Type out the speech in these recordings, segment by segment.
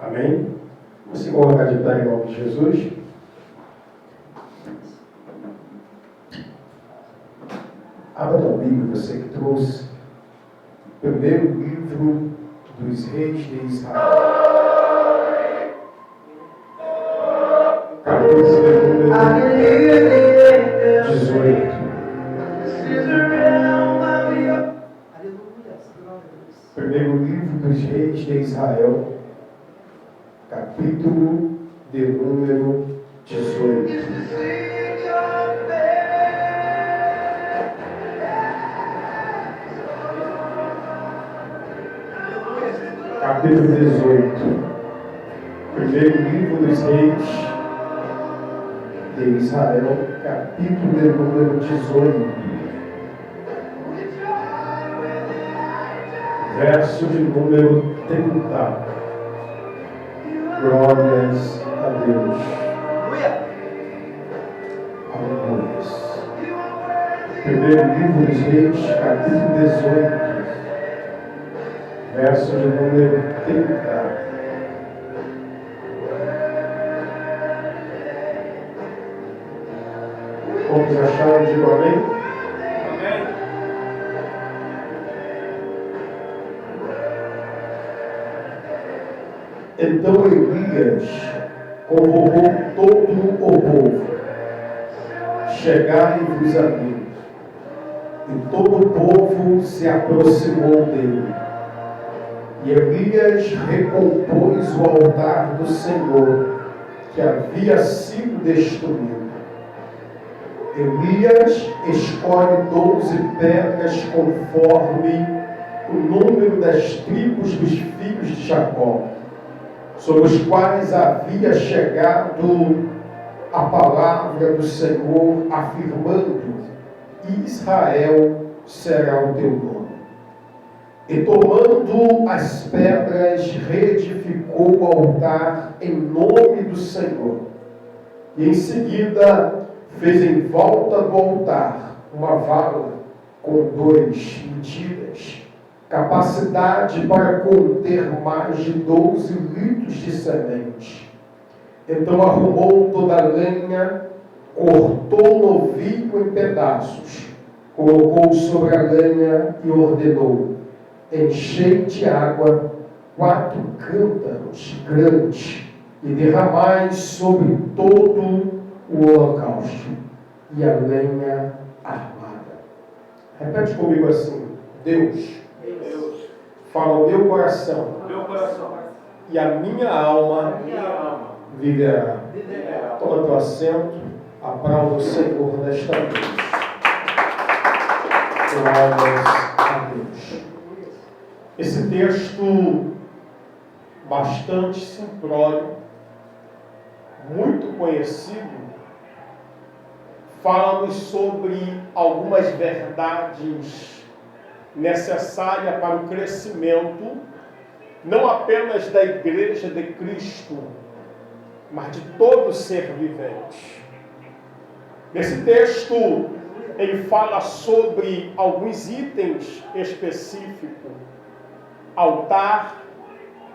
Amém? Você colocar de pé em nome de Jesus. Abra a Bíblia, você que trouxe o primeiro livro dos reis de Israel. Capítulo número 18. Primeiro livro dos reis de Israel, capítulo de número 18. Capítulo 18. Primeiro livro dos reis de Israel, capítulo de número 18. Verso de número 30. Glórias a Deus. Aleluia. Primeiro livro dos reis, capítulo 18. Verso de número 30. Vamos achar, digo amém? Amém. Então Elias convocou todo o povo: chegai-vos a mim. E todo o povo se aproximou dele. E Elias recompôs o altar do Senhor, que havia sido destruído. Elias escolhe 12 pedras conforme o número das tribos dos filhos de Jacó, sobre os quais havia chegado a palavra do Senhor, afirmando: Israel será o teu nome. E tomando as pedras, reedificou o altar em nome do Senhor. E em seguida fez em volta do altar uma vala com 2 medidas, capacidade para conter mais de 12 litros de semente. Então arrumou toda a lenha, cortou o novilho em pedaços, colocou sobre a lenha e ordenou: enchei de água 4 cântaros grandes e derramai sobre todo o holocausto e a lenha armada. Repete comigo assim: Deus, fala ao meu coração, e a minha alma viverá. Toma teu assento, aplauda o Senhor nesta noite. Glórias a Deus. Esse texto bastante simplório, muito conhecido, fala-nos sobre algumas verdades necessárias para o crescimento, não apenas da Igreja de Cristo, mas de todo ser vivente. Nesse texto, ele fala sobre alguns itens específicos: altar,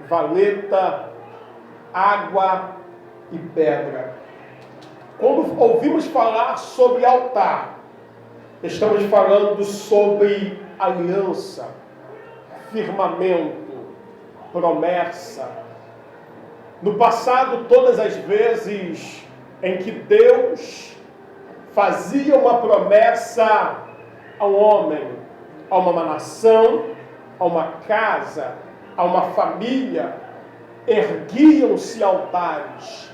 valeta, água e pedra. Quando ouvimos falar sobre altar, estamos falando sobre aliança, firmamento, promessa. No passado, todas as vezes em que Deus fazia uma promessa ao homem, a uma nação, a uma casa, a uma família, erguiam-se altares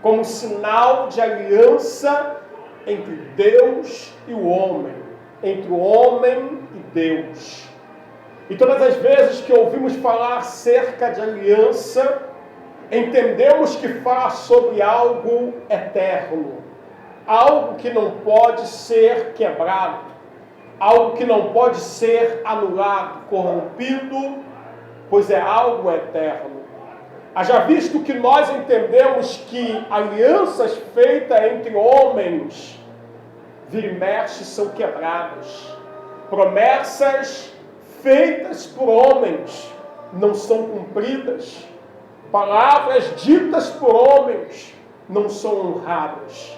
como sinal de aliança entre Deus e o homem, entre o homem e Deus. E todas as vezes que ouvimos falar acerca de aliança, entendemos que fala sobre algo eterno, algo que não pode ser quebrado, algo que não pode ser anulado, corrompido, pois é algo eterno. Haja visto que nós entendemos que alianças feitas entre homens, vira e mexe, são quebradas. Promessas feitas por homens não são cumpridas. Palavras ditas por homens não são honradas.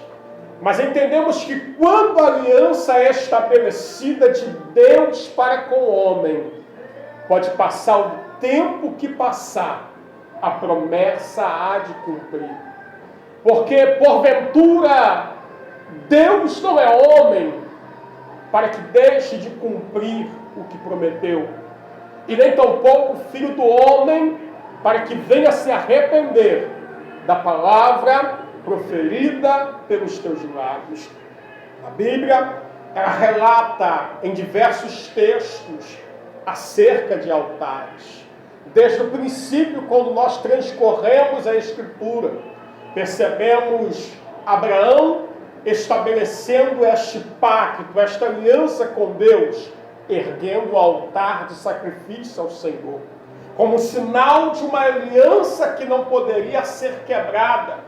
Mas entendemos que quando a aliança é estabelecida de Deus para com o homem, pode passar o tempo que passar, a promessa há de cumprir. Porque, porventura, Deus não é homem para que deixe de cumprir o que prometeu. E nem tampouco filho do homem para que venha se arrepender da palavra proferida pelos teus lábios. A Bíblia, ela relata em diversos textos acerca de altares. Desde o princípio, quando nós transcorremos a Escritura, percebemos Abraão estabelecendo este pacto, esta aliança com Deus, erguendo o altar de sacrifício ao Senhor, como sinal de uma aliança que não poderia ser quebrada,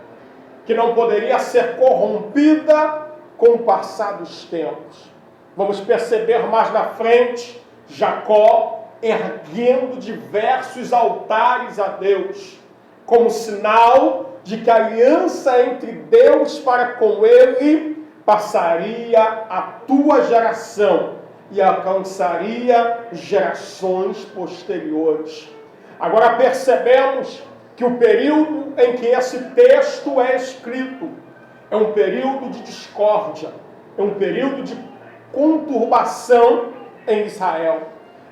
que não poderia ser corrompida com o passar dos tempos. Vamos perceber mais na frente Jacó erguendo diversos altares a Deus, como sinal de que a aliança entre Deus para com ele passaria a tua geração e alcançaria gerações posteriores. Agora percebemos que o período em que esse texto é escrito é um período de discórdia, é um período de conturbação em Israel.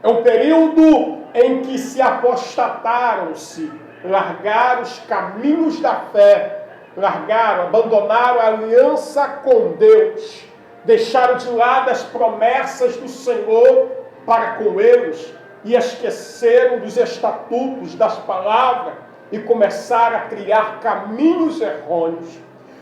É um período em que se apostataram-se, largaram os caminhos da fé, abandonaram a aliança com Deus, deixaram de lado as promessas do Senhor para com eles e esqueceram dos estatutos, das palavras e começaram a criar caminhos errôneos.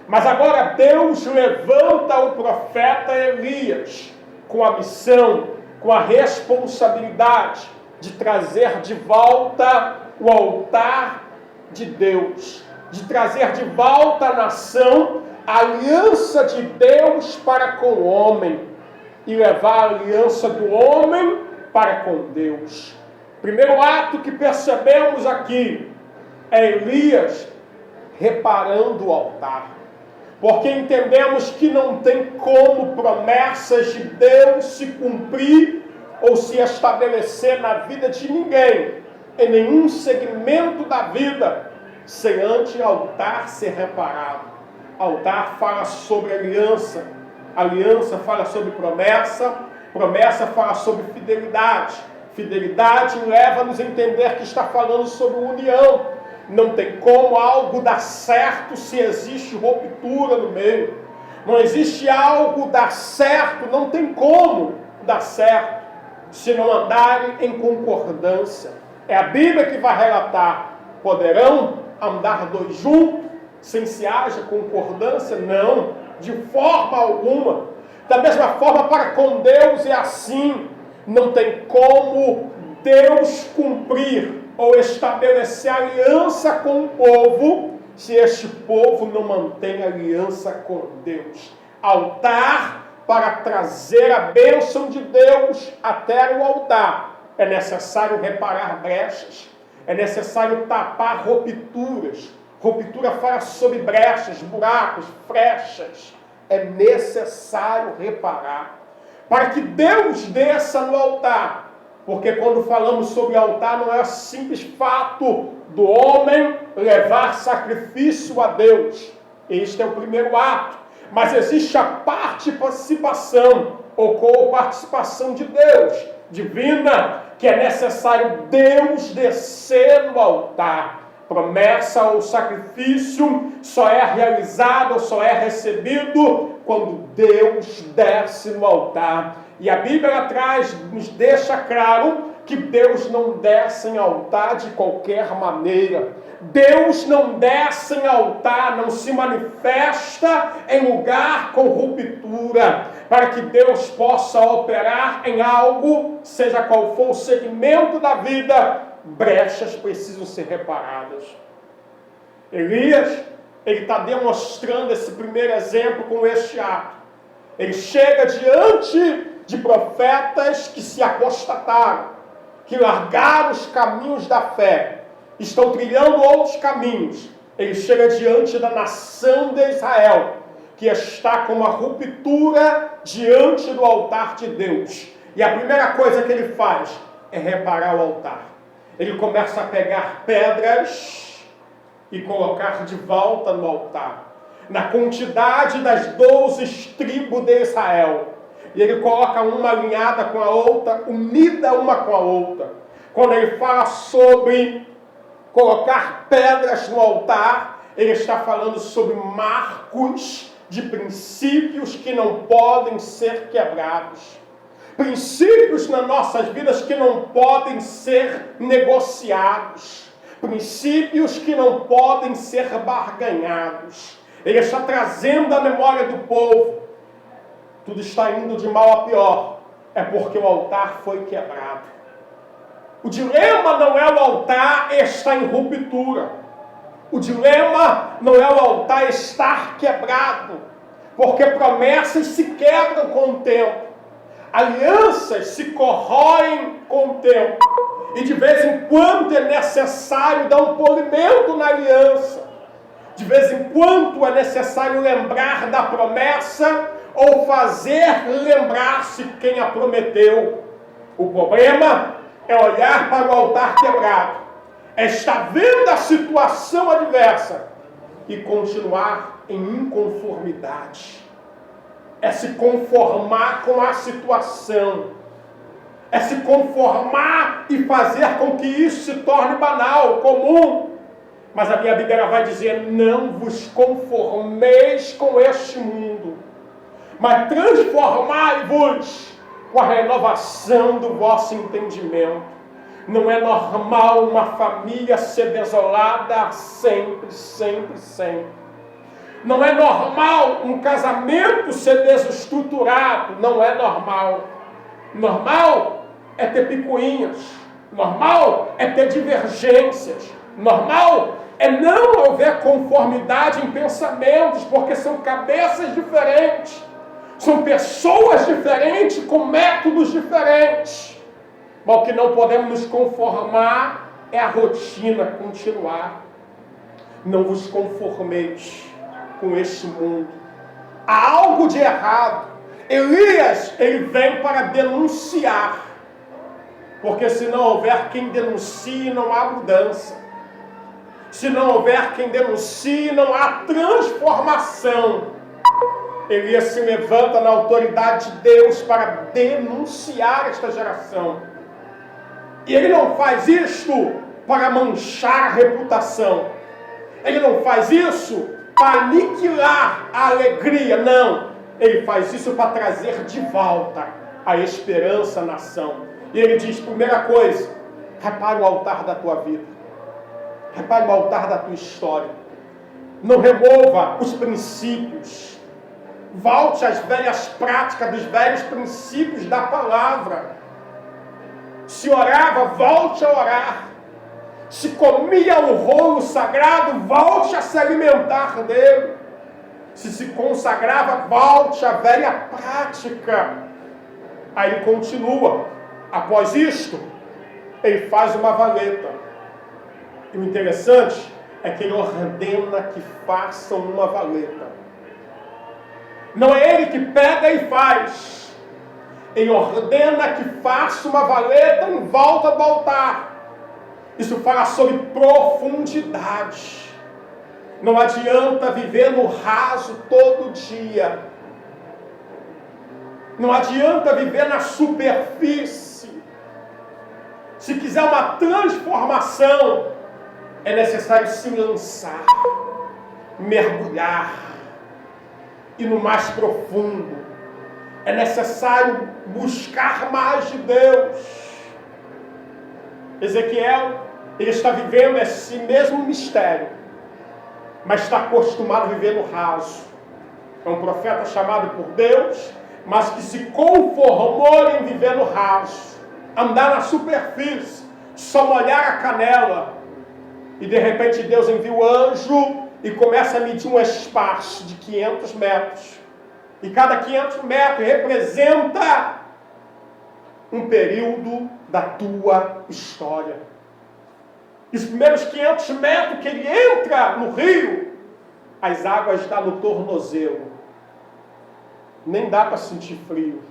Mas agora Deus levanta o profeta Elias com a missão, com a responsabilidade de trazer de volta o altar de Deus, de trazer de volta à nação a aliança de Deus para com o homem e levar a aliança do homem para com Deus. Primeiro ato que percebemos aqui é Elias reparando o altar. Porque entendemos que não tem como promessas de Deus se cumprir ou se estabelecer na vida de ninguém, em nenhum segmento da vida, sem antes o altar ser reparado. Altar fala sobre aliança, aliança fala sobre promessa, promessa fala sobre fidelidade, fidelidade leva-nos a entender que está falando sobre união. Não tem como algo dar certo se existe ruptura no meio. Não existe algo dar certo, não tem como dar certo se não andarem em concordância. É a Bíblia que vai relatar. Poderão andar dois juntos sem se haja concordância? Não, de forma alguma. Da mesma forma, para com Deus é assim. Não tem como Deus cumprir ou estabelecer aliança com o povo, se este povo não mantém aliança com Deus. Altar para trazer a bênção de Deus até o altar. É necessário reparar brechas, é necessário tapar rupturas. Ruptura fala sobre brechas, buracos, frechas. É necessário reparar. Para que Deus desça no altar. Porque quando falamos sobre altar, não é simples fato do homem levar sacrifício a Deus. Este é o primeiro ato. Mas existe a participação, ou participação de Deus, divina, que é necessário Deus descer no altar. Promessa ou sacrifício só é realizado ou só é recebido quando Deus desce no altar. E a Bíblia atrás nos deixa claro que Deus não desce em altar de qualquer maneira. Deus não desce em altar, não se manifesta em lugar com ruptura. para que Deus possa operar em algo, seja qual for o segmento da vida, brechas precisam ser reparadas. Elias, ele está demonstrando esse primeiro exemplo com este ato. Ele chega diante de profetas que se apostataram, que largaram os caminhos da fé, estão trilhando outros caminhos. Ele chega diante da nação de Israel, que está com uma ruptura diante do altar de Deus. E a primeira coisa que ele faz é reparar o altar. Ele começa a pegar pedras e colocar de volta no altar, na quantidade das 12 tribos de Israel. E ele coloca uma alinhada com a outra, unida uma com a outra. Quando ele fala sobre colocar pedras no altar, ele está falando sobre marcos de princípios que não podem ser quebrados. Princípios nas nossas vidas que não podem ser negociados. Princípios que não podem ser barganhados. Ele está trazendo a memória do povo. Tudo está indo de mal a pior. É porque o altar foi quebrado. O dilema não é o altar estar em ruptura. O dilema não é o altar estar quebrado. Porque promessas se quebram com o tempo. Alianças se corroem com o tempo. E de vez em quando é necessário dar um polimento na aliança. De vez em quando é necessário lembrar da promessa ou fazer lembrar-se quem a prometeu. O problema é olhar para o altar quebrado, é estar vendo a situação adversa e continuar em inconformidade. É se conformar com a situação. É se conformar e fazer com que isso se torne banal, comum. Mas a minha Bíblia vai dizer: não vos conformeis com este mundo, mas transformai-vos com a renovação do vosso entendimento. Não é normal uma família ser desolada sempre, sempre, sempre. Não é normal um casamento ser desestruturado. Não é normal. Normal é ter picuinhas. Normal é ter divergências. Normal é não haver conformidade em pensamentos, porque são cabeças diferentes. São pessoas diferentes com métodos diferentes. Mas o que não podemos nos conformar é a rotina continuar. Não vos conformeis com este mundo. Há algo de errado. Elias, ele vem para denunciar. Porque se não houver quem denuncie, não há mudança. Se não houver quem denuncie, não há transformação. Elias se levanta na autoridade de Deus para denunciar esta geração. E ele não faz isto para manchar a reputação. Ele não faz isso para aniquilar a alegria, não. Ele faz isso para trazer de volta a esperança à nação. E ele diz: primeira coisa, repare o altar da tua vida. Repare o altar da tua história. Não remova os princípios. Volte às velhas práticas, dos velhos princípios da palavra. Se orava, volte a orar. Se comia o rolo sagrado, volte a se alimentar dele. Se consagrava, volte à velha prática. Aí ele continua. Após isto, ele faz uma valeta. E o interessante é que ele ordena que façam uma valeta. Não é ele que pega e faz. Ele ordena que faça uma valeta em volta do altar. Isso fala sobre profundidade. Não adianta viver no raso todo dia. Não adianta viver na superfície. Se quiser uma transformação, é necessário se lançar, mergulhar, ir no mais profundo. É necessário buscar mais de Deus. Ezequiel, ele está vivendo esse mesmo mistério, mas está acostumado a viver no raso. É um profeta chamado por Deus, mas que se conformou em viver no raso, andar na superfície, só molhar a canela, e de repente Deus envia o anjo e começa a medir um espaço de 500 metros. E cada 500 metros representa um período da tua história. E os primeiros 500 metros que ele entra no rio, as águas dão no tornozelo. Nem dá para sentir frio.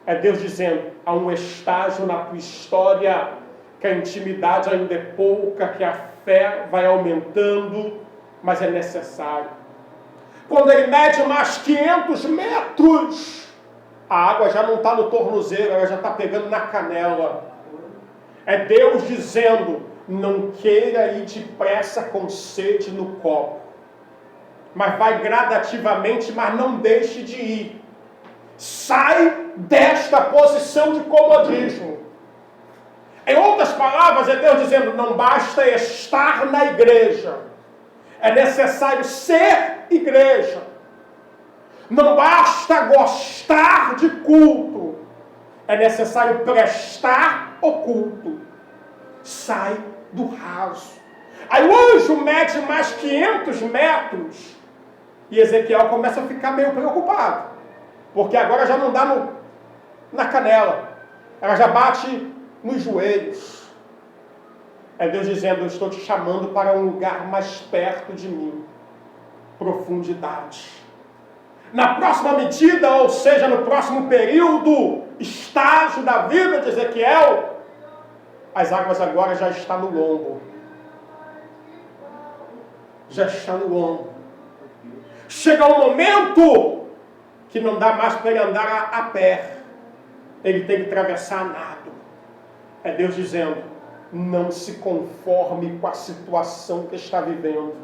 É Deus dizendo, há um estágio na tua história que a intimidade ainda é pouca, que a fé vai aumentando, mas é necessário. Quando ele mede mais 500 metros, a água já não está no tornozelo, ela já está pegando na canela. É Deus dizendo, não queira ir depressa com sede no copo, mas vai gradativamente, mas não deixe de ir. Sai desta posição de comodismo. Em outras palavras, é Deus dizendo, não basta estar na igreja, é necessário ser igreja. Não basta gostar de culto, é necessário prestar o culto. Sai do raso. Aí o anjo mede mais 500 metros e Ezequiel começa a ficar meio preocupado, porque agora já não dá na canela, ela já bate nos joelhos. É Deus dizendo, eu estou te chamando para um lugar mais perto de mim. Profundidade. Na próxima medida, ou seja, no próximo período, estágio da vida de Ezequiel, as águas agora já estão no lombo. Já está no lombo. Chega um momento que não dá mais para ele andar a pé. Ele tem que atravessar a nado. É Deus dizendo, não se conforme com a situação que está vivendo.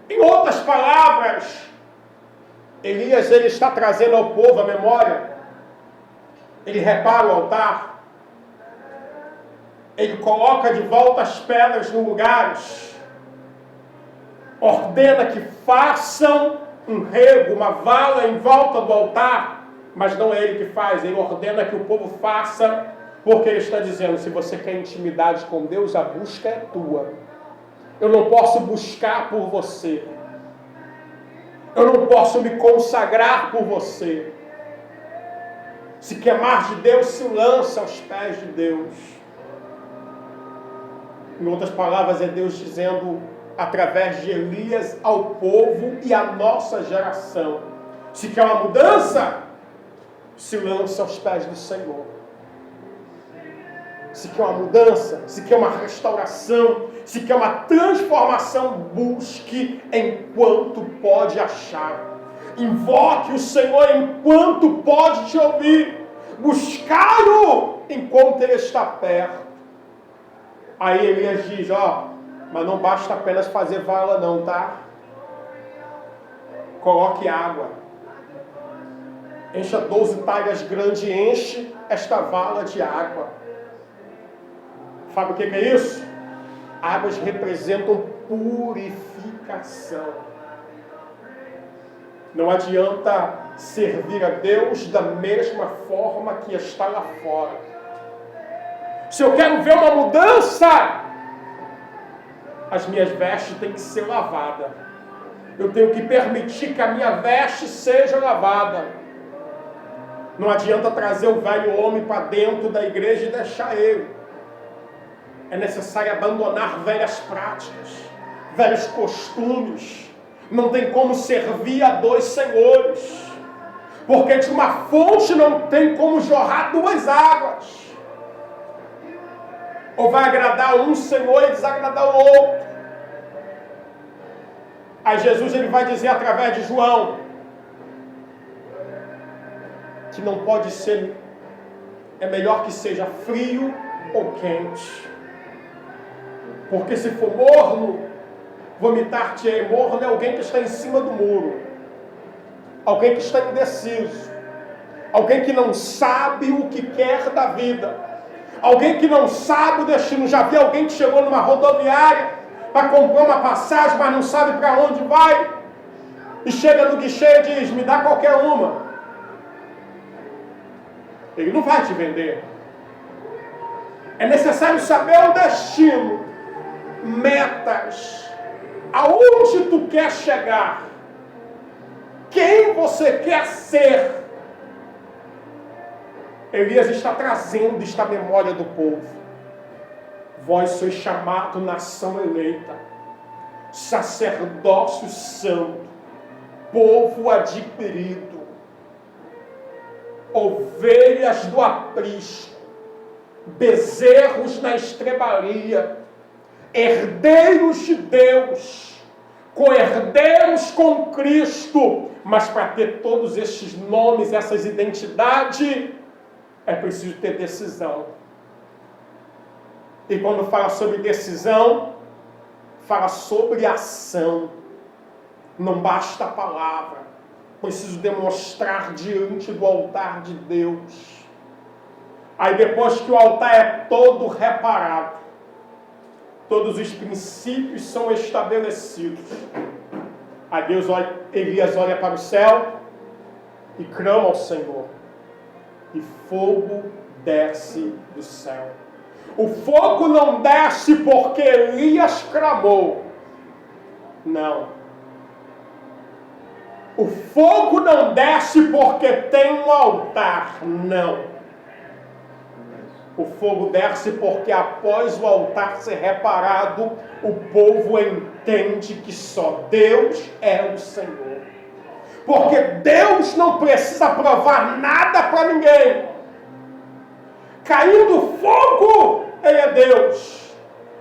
Em outras palavras, Elias ele está trazendo ao povo a memória. Ele repara o altar. Ele coloca de volta as pedras nos lugares. Ordena que façam um rego, uma vala em volta do altar. Mas não é ele que faz, ele ordena que o povo faça, porque ele está dizendo, se você quer intimidade com Deus, a busca é tua. Eu não posso buscar por você. Eu não posso me consagrar por você. Se quer mais de Deus, se lança aos pés de Deus. Em outras palavras, é Deus dizendo, através de Elias, ao povo e à nossa geração. Se quer uma mudança, se lança aos pés do Senhor. Se quer uma mudança, se quer uma restauração, se quer uma transformação, busque enquanto pode achar. Invoque o Senhor enquanto pode te ouvir. Buscai-o enquanto ele está perto. Aí Elias diz, mas não basta apenas fazer vala não, tá? Coloque água. Encha 12 talhas grandes e enche esta vala de água. Sabe o que é isso? Águas representam purificação. Não adianta servir a Deus da mesma forma que está lá fora. Se eu quero ver uma mudança, as minhas vestes têm que ser lavadas. Eu tenho que permitir que a minha veste seja lavada. Não adianta trazer o velho homem para dentro da igreja e deixar ele. É necessário abandonar velhas práticas, velhos costumes. Não tem como servir a dois senhores. Porque de uma fonte não tem como jorrar duas águas. Ou vai agradar um senhor e desagradar o outro. Aí Jesus ele vai dizer através de João que não pode ser, é melhor que seja frio ou quente. Porque se for morno, vomitar-te-ei. Morno é alguém que está em cima do muro. Alguém que está indeciso. Alguém que não sabe o que quer da vida. Alguém que não sabe o destino. Já vi alguém que chegou numa rodoviária para comprar uma passagem, mas não sabe para onde vai. e chega no guichê e diz, me dá qualquer uma. Ele não vai te vender. É necessário saber o destino, metas, aonde tu quer chegar, quem você quer ser. Elias está trazendo esta memória do povo. Vós sois chamado nação eleita, sacerdócio santo, povo adquirido, ovelhas do aprisco, bezerros na estrebaria, herdeiros de Deus, co-herdeiros com Cristo. Mas para ter todos estes nomes, essas identidades, é preciso ter decisão. E quando fala sobre decisão, fala sobre ação. Não basta a palavra. Preciso demonstrar diante do altar de Deus. Aí depois que o altar é todo reparado, todos os princípios são estabelecidos. Aí Elias olha para o céu e clama ao Senhor. E fogo desce do céu. O fogo não desce porque Elias clamou. Não. O fogo não desce porque tem um altar. Não. O fogo desce porque após o altar ser reparado, o povo entende que só Deus é o Senhor. Porque Deus não precisa provar nada para ninguém. Caindo fogo, Ele é Deus.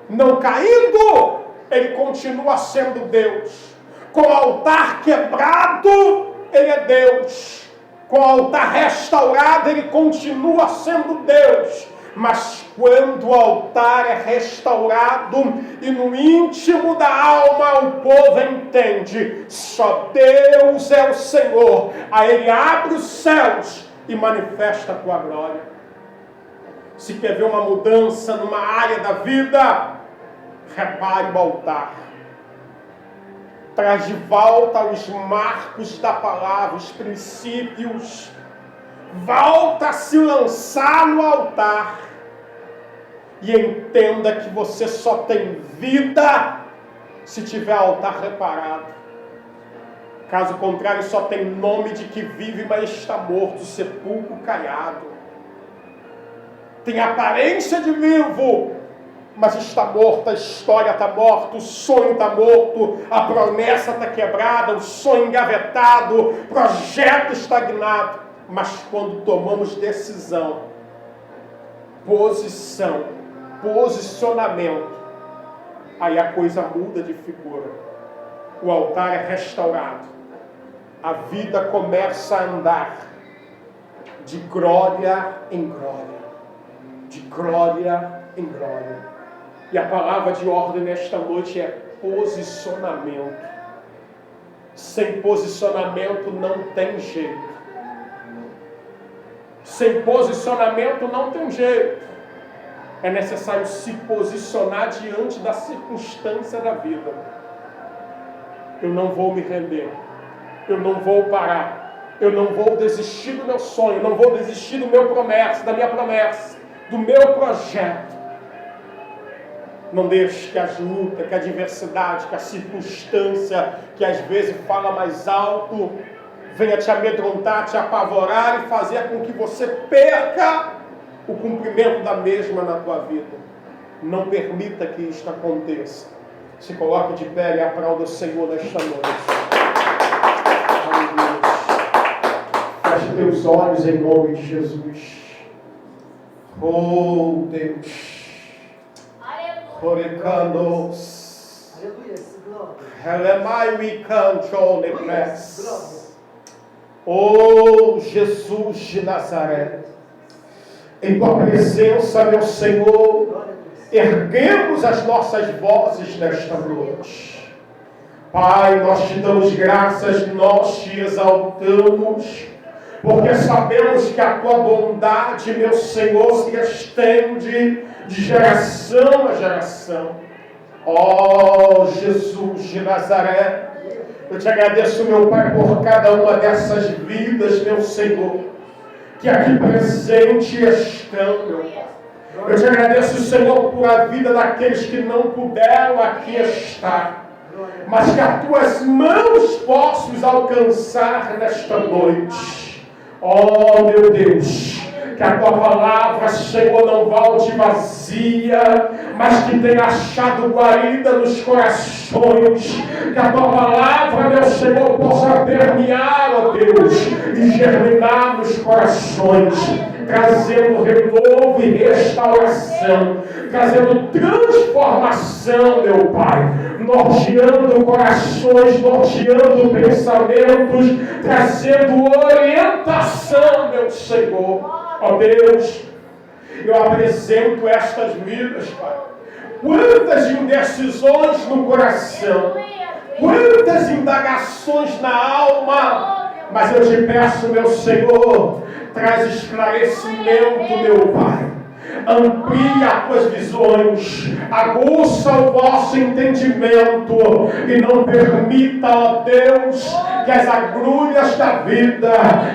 Não caindo, Ele continua sendo Deus. Com o altar quebrado, Ele é Deus. Com o altar restaurado, Ele continua sendo Deus. Mas quando o altar é restaurado e no íntimo da alma o povo entende, só Deus é o Senhor. Aí Ele abre os céus e manifesta a tua glória. Se quer ver uma mudança numa área da vida, repare o altar. Traz de volta os marcos da palavra, os princípios. Volta a se lançar no altar. E entenda que você só tem vida se tiver altar reparado. Caso contrário, só tem nome de que vive, mas está morto, sepulcro caiado. Tem aparência de vivo, mas está morto, a história está morta, o sonho está morto, a promessa está quebrada, o sonho engavetado, o projeto estagnado. Mas quando tomamos decisão, posicionamento, aí a coisa muda de figura. O altar é restaurado. A vida começa a andar de glória em glória. De glória em glória. E a palavra de ordem nesta noite é posicionamento. Sem posicionamento não tem jeito. Sem posicionamento não tem jeito. É necessário se posicionar diante da circunstância da vida. Eu não vou me render. Eu não vou parar. Eu não vou desistir do meu sonho. Eu não vou desistir do meu promessa, da minha promessa, do meu projeto. Não deixe que as lutas, que a adversidade, que a circunstância, que às vezes fala mais alto, venha te amedrontar, te apavorar e fazer com que você perca o cumprimento da mesma na tua vida. Não permita que isto aconteça. Se coloque de pé e aplauda o Senhor nesta noite. Feche teus olhos em nome de Jesus. Oh Deus. Orecanos. Relemai we canto nepes. Oh Jesus de Nazaré, em tua presença, meu Senhor, erguemos as nossas vozes nesta noite. Pai, nós te damos graças, nós te exaltamos, porque sabemos que a tua bondade, meu Senhor, se estende de geração a geração. Ó Jesus de Nazaré, Eu te agradeço, meu Pai, por cada uma dessas vidas, meu Senhor, que aqui presente estão, meu Pai. Eu te agradeço, Senhor, por a vida daqueles que não puderam aqui estar, mas que as tuas mãos possam os alcançar nesta noite. Oh, meu Deus, que a tua palavra, Senhor, não volte vazia, mas que tenha achado guarida nos corações. Que a tua palavra, meu Senhor, possa permear, ó Deus, e germinar nos corações, trazendo renovo e restauração, trazendo transformação, meu Pai, norteando corações, norteando pensamentos, trazendo orientação, meu Senhor. Ó Deus, eu apresento estas vidas, Pai. Quantas indecisões no coração, quantas indagações na alma, mas eu te peço, meu Senhor, traz esclarecimento, meu Pai. Amplia as tuas visões, aguça o vosso entendimento e não permita, ó Deus, que as agrulhas da vida,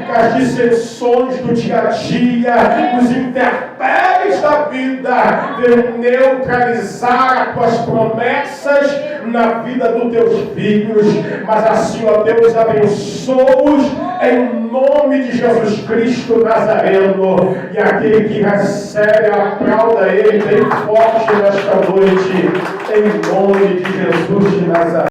que as dissensões do dia a dia, os intempéries da vida venham neutralizar as tuas promessas na vida dos teus filhos. Mas assim, ó Deus, abençoa-os em nome de Jesus Cristo Nazareno. E aquele que recebe, aplauda ele bem forte nesta noite, em nome de Jesus de Nazaré.